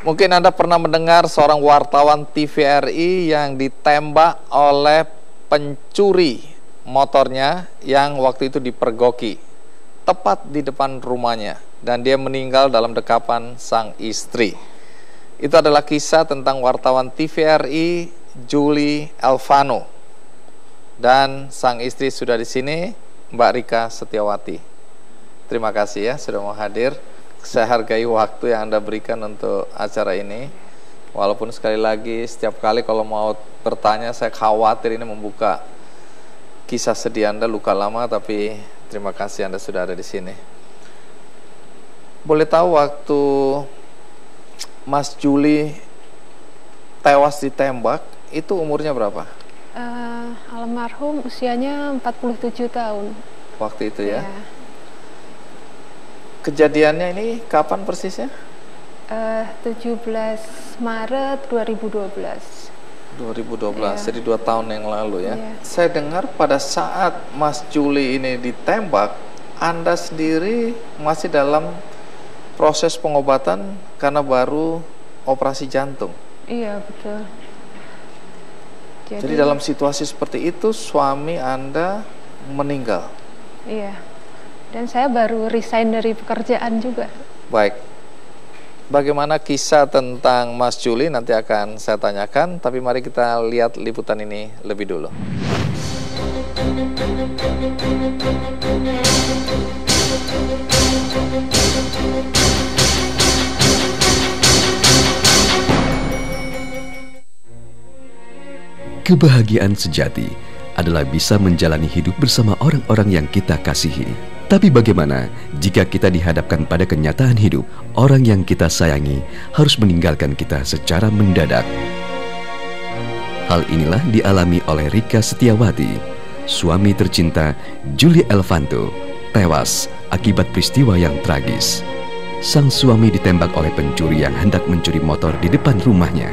Mungkin Anda pernah mendengar seorang wartawan TVRI yang ditembak oleh pencuri motornya yang waktu itu dipergoki tepat di depan rumahnya, dan dia meninggal dalam dekapan sang istri. Itu adalah kisah tentang wartawan TVRI Julie Elvano, dan sang istri sudah di sini, Mbak Rika Setiawati. Terima kasih ya sudah mau hadir. Saya hargai waktu yang Anda berikan untuk acara ini. Walaupun sekali lagi setiap kali kalau mau bertanya saya khawatir ini membuka kisah sedih Anda, luka lama, tapi terima kasih Anda sudah ada di sini. Boleh tahu waktu Mas Julie tewas ditembak itu umurnya berapa? Almarhum usianya 47 tahun. Waktu itu ya. Kejadiannya ini kapan persisnya? 17 Maret 2012. 2012, ya. Jadi 2 tahun yang lalu ya. Ya. Saya dengar pada saat Mas Julie ini ditembak, Anda sendiri masih dalam proses pengobatan karena baru operasi jantung. Iya, betul. Jadi dalam situasi seperti itu suami Anda meninggal. Iya. Dan saya baru resign dari pekerjaan juga. Baik. Bagaimana kisah tentang Mas Julie nanti akan saya tanyakan, tapi mari kita lihat liputan ini lebih dulu. Kebahagiaan sejati adalah bisa menjalani hidup bersama orang-orang yang kita kasihi. Tapi bagaimana jika kita dihadapkan pada kenyataan hidup, orang yang kita sayangi harus meninggalkan kita secara mendadak? Hal inilah dialami oleh Rika Setiawati, suami tercinta Julie Elvano, tewas akibat peristiwa yang tragis. Sang suami ditembak oleh pencuri yang hendak mencuri motor di depan rumahnya.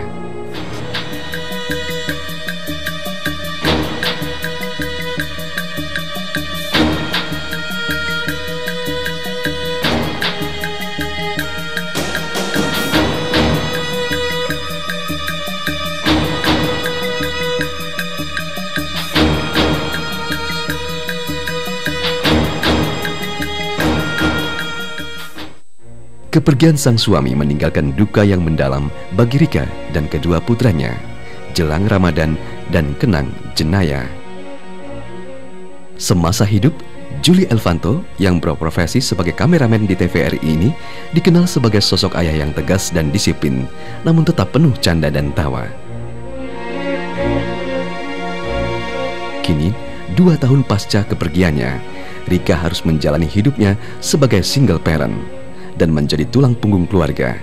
Kepergian sang suami meninggalkan duka yang mendalam bagi Rika dan kedua putranya, jelang Ramadan dan kenang jenayah. Semasa hidup, Julie Elvano yang berprofesi sebagai kameramen di TVRI ini dikenal sebagai sosok ayah yang tegas dan disiplin, namun tetap penuh canda dan tawa. Kini, 2 tahun pasca kepergiannya, Rika harus menjalani hidupnya sebagai single parent dan menjadi tulang punggung keluarga.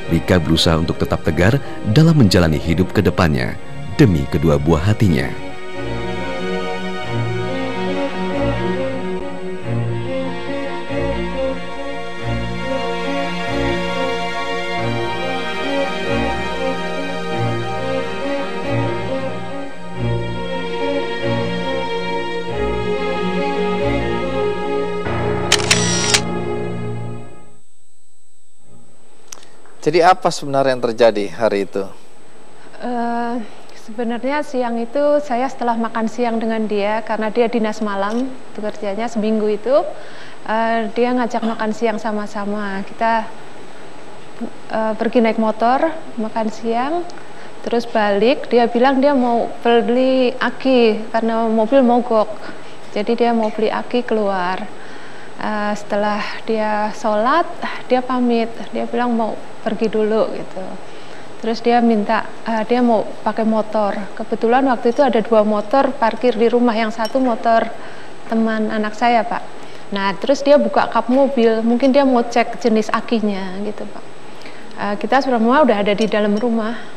Rika berusaha untuk tetap tegar dalam menjalani hidup ke depannya demi kedua buah hatinya. Jadi apa sebenarnya yang terjadi hari itu? Sebenarnya siang itu saya setelah makan siang dengan dia, karena dia dinas malam, itu kerjanya seminggu itu, dia ngajak makan siang sama-sama. Kita pergi naik motor, makan siang, terus balik. Dia bilang dia mau beli aki karena mobil mogok, jadi dia mau beli aki keluar. Setelah dia sholat, dia pamit, dia bilang mau pergi dulu gitu. Terus dia minta, dia mau pakai motor. Kebetulan waktu itu ada 2 motor parkir di rumah, yang satu motor teman anak saya, Pak. Nah, terus dia buka kap mobil, mungkin dia mau cek jenis akinya gitu, Pak. Kita semua udah ada di dalam rumah.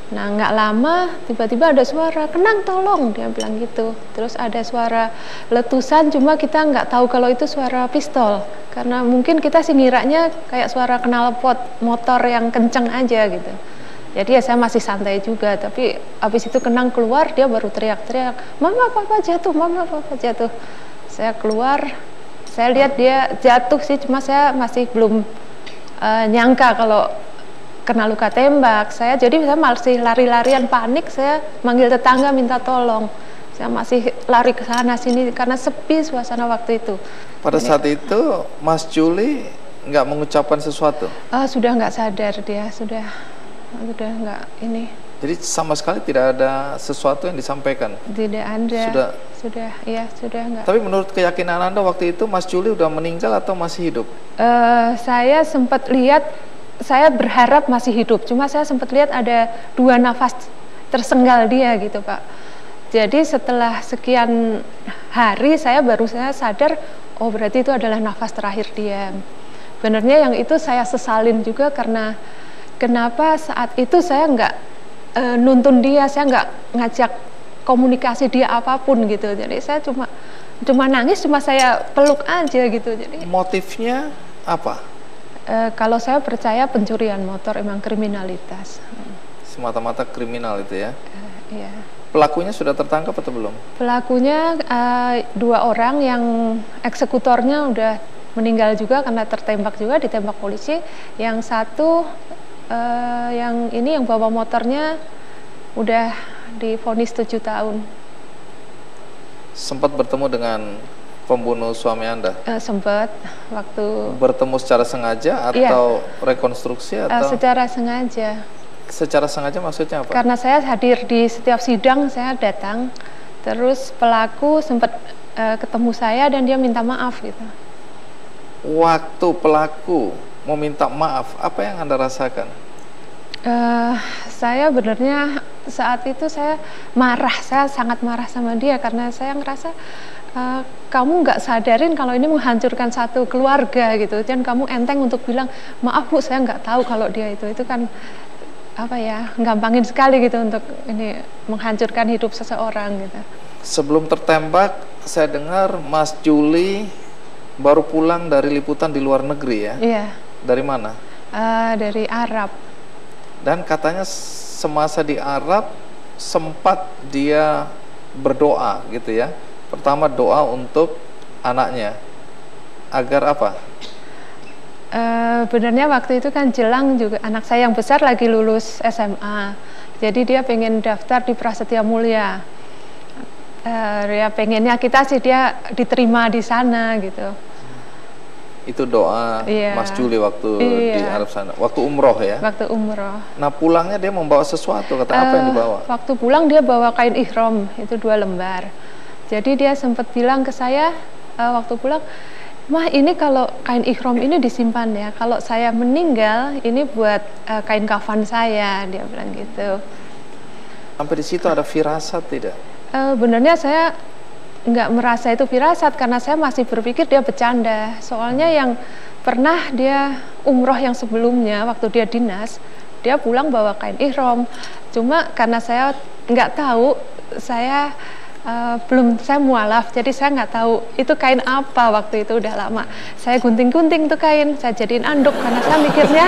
Nah, nggak lama tiba-tiba ada suara, "Kenang, tolong," dia bilang gitu. Terus ada suara letusan, cuma kita nggak tahu kalau itu suara pistol, karena mungkin kita sih ngiranya kayak suara knalpot motor yang kenceng aja gitu. Jadi ya saya masih santai juga, tapi habis itu Kenang keluar, dia baru teriak-teriak, "Mama, papa jatuh, mama, papa jatuh." Saya keluar, Saya lihat dia jatuh sih, cuma saya masih belum nyangka kalau kena luka tembak. Jadi saya masih lari-larian panik, saya manggil tetangga minta tolong. Saya masih lari ke sana sini karena sepi suasana waktu itu. Pada saat itu Mas Juli nggak mengucapkan sesuatu? Sudah nggak sadar dia, sudah nggak ini. Jadi sama sekali tidak ada sesuatu yang disampaikan? Tidak ada. Sudah nggak. Tapi menurut keyakinan Anda waktu itu Mas Juli udah meninggal atau masih hidup? Saya sempat lihat, saya berharap masih hidup. Cuma saya sempat lihat ada 2 nafas tersenggal dia gitu, Pak. Jadi setelah sekian hari saya sadar, oh berarti itu adalah nafas terakhir dia. Benernya yang itu saya sesalin juga karena kenapa saat itu saya nggak nuntun dia, saya nggak ngajak komunikasi dia apapun gitu. Jadi saya cuma nangis, cuma saya peluk aja gitu. Jadi motifnya apa? Kalau saya percaya pencurian motor emang kriminalitas. Semata-mata kriminal itu ya? Iya. Pelakunya sudah tertangkap atau belum? Pelakunya 2 orang, yang eksekutornya udah meninggal juga karena tertembak juga, ditembak polisi. Yang satu yang bawa motornya udah divonis 7 tahun. Sempat bertemu dengan pembunuh suami Anda? Sempat, waktu bertemu secara sengaja atau rekonstruksi atau? Secara sengaja. Secara sengaja maksudnya apa? Karena saya hadir di setiap sidang, saya datang, terus pelaku sempat ketemu saya dan dia minta maaf gitu. Waktu pelaku meminta maaf, apa yang Anda rasakan? Saya benernya saat itu saya marah, saya sangat marah sama dia karena saya ngerasa kamu nggak sadarin kalau ini menghancurkan satu keluarga gitu, dan kamu enteng untuk bilang maaf Bu, saya nggak tahu kalau dia itu kan apa ya, gampangin sekali gitu untuk ini menghancurkan hidup seseorang gitu. Sebelum tertembak, saya dengar Mas Juli baru pulang dari liputan di luar negeri ya? Iya. Dari mana? Dari Arab. Dan katanya semasa di Arab sempat dia berdoa gitu ya. Pertama doa untuk anaknya. Agar apa? Benernya waktu itu kan jelang juga anak saya yang besar lagi lulus SMA. Jadi dia pengen daftar di Prasetya Mulia. Ya pengennya kita sih dia diterima di sana gitu. Itu doa Mas Juli waktu di Arab sana, waktu umroh ya? Waktu umroh. Nah pulangnya dia membawa sesuatu, kata apa yang dibawa? Waktu pulang dia bawa kain ihram, itu 2 lembar. Jadi dia sempat bilang ke saya waktu pulang, Mah ini kalau kain ihram ini disimpan ya, kalau saya meninggal ini buat kain kafan saya, dia bilang gitu. Sampai di situ ada firasat tidak? Benernya saya nggak merasa itu firasat karena saya masih berpikir dia bercanda. Soalnya yang pernah dia umroh yang sebelumnya waktu dia dinas, dia pulang bawa kain ihram. Cuma karena saya nggak tahu, saya saya mualaf, jadi saya nggak tahu itu kain apa waktu itu, udah lama. Saya gunting-gunting tuh kain, saya jadiin anduk karena saya mikirnya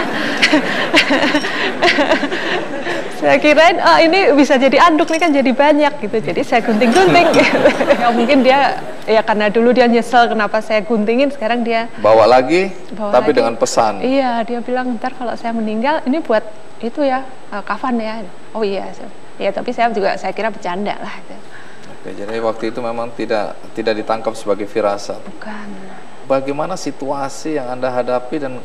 saya kirain ini bisa jadi anduk nih kan, jadi banyak gitu. Jadi saya gunting-gunting. Ya mungkin dia ya karena dulu dia nyesel kenapa saya guntingin, sekarang dia bawa lagi tapi dengan pesan. Iya, dia bilang ntar kalau saya meninggal ini buat itu ya, kafan ya. Oh iya, ya tapi saya kira bercanda lah. Oke, jadi waktu itu memang tidak ditangkap sebagai firasat. Bukan. Bagaimana situasi yang Anda hadapi dan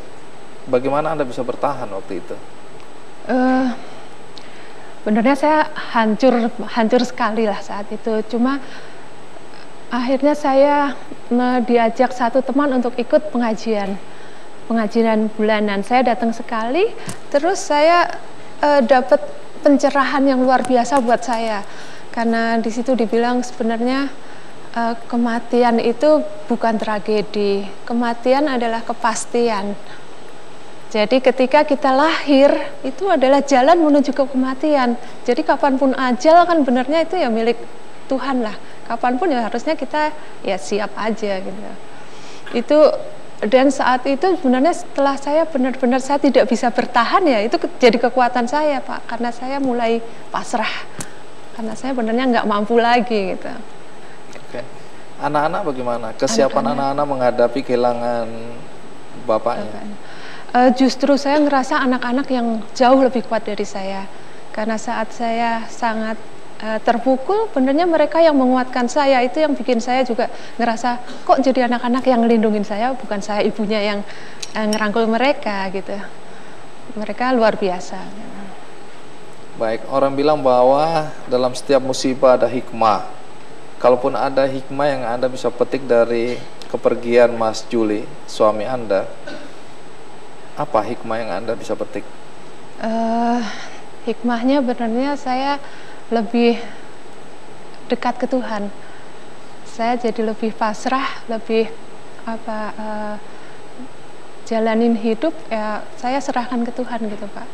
bagaimana Anda bisa bertahan waktu itu? Benernya saya hancur sekali lah saat itu. Cuma akhirnya saya diajak satu teman untuk ikut pengajian bulanan. Saya datang sekali, terus saya dapat pencerahan yang luar biasa buat saya. Karena di situ dibilang sebenarnya kematian itu bukan tragedi, kematian adalah kepastian. Jadi ketika kita lahir itu adalah jalan menuju ke kematian. Jadi kapanpun ajal kan benernya itu ya milik Tuhan lah. Kapanpun ya harusnya kita ya siap aja gitu. Itu, dan saat itu sebenarnya setelah saya benar-benar saya tidak bisa bertahan ya, itu jadi kekuatan saya Pak, karena saya mulai pasrah. Karena saya benernya nggak mampu lagi gitu. Oke. Anak-anak bagaimana? Kesiapan anak-anak menghadapi kehilangan bapaknya? Justru saya ngerasa anak-anak yang jauh lebih kuat dari saya. Karena saat saya sangat terpukul, benernya mereka yang menguatkan saya. Itu yang bikin saya juga ngerasa, kok jadi anak-anak yang ngelindungin saya, bukan saya ibunya yang ngerangkul mereka gitu. Mereka luar biasa. Baik, orang bilang bahwa dalam setiap musibah ada hikmah. Kalaupun ada hikmah yang Anda bisa petik dari kepergian Mas Juli, suami Anda, apa hikmah yang Anda bisa petik? Hikmahnya benernya saya lebih dekat ke Tuhan. Saya jadi lebih pasrah, lebih jalanin hidup ya, saya serahkan ke Tuhan gitu Pak.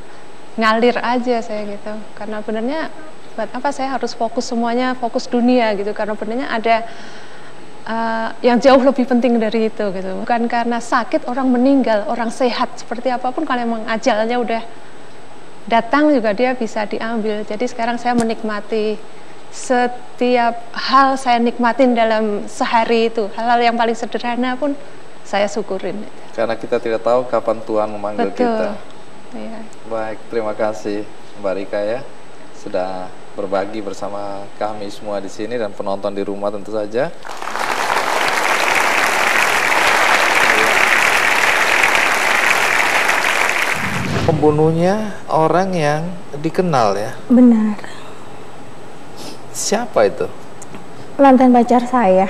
Ngalir aja saya gitu. Karena benernya buat apa saya harus fokus semuanya, fokus dunia gitu. Karena benernya ada yang jauh lebih penting dari itu gitu. Bukan karena sakit orang meninggal, orang sehat seperti apapun, kalau emang ajalnya udah datang juga dia bisa diambil. Jadi sekarang saya menikmati setiap hal, saya nikmatin dalam sehari itu. Hal-hal yang paling sederhana pun saya syukurin. Karena kita tidak tahu kapan Tuhan memanggil kita. Iya. Baik, terima kasih Mbak Rika ya, sudah berbagi bersama kami semua di sini dan penonton di rumah tentu saja. Pembunuhnya orang yang dikenal ya? Benar. Siapa itu? Mantan pacar saya.